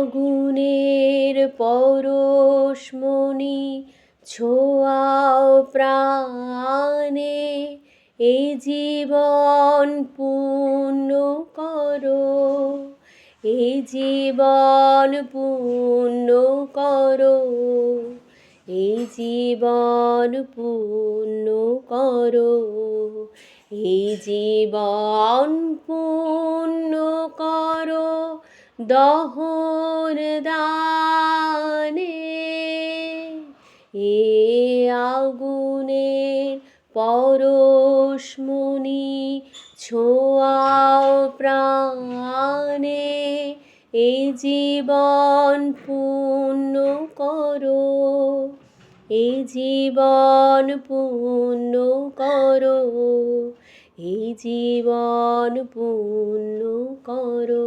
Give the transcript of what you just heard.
আগুনের পরশমণি ছোঁয়াও প্রাণে, এই জীবন পূর্ণ করো, এই জীবন পূর্ণ করো, এই জীবন পূর্ণ করো, এই জীবন পূর্ণ করো দহন দানে। এ আগুনের পরশমণি ছোঁয়াও প্রাণে, এই জীবন পূর্ণ করো, এই জীবন পূর্ণ করো, এই জীবন পূর্ণ করো।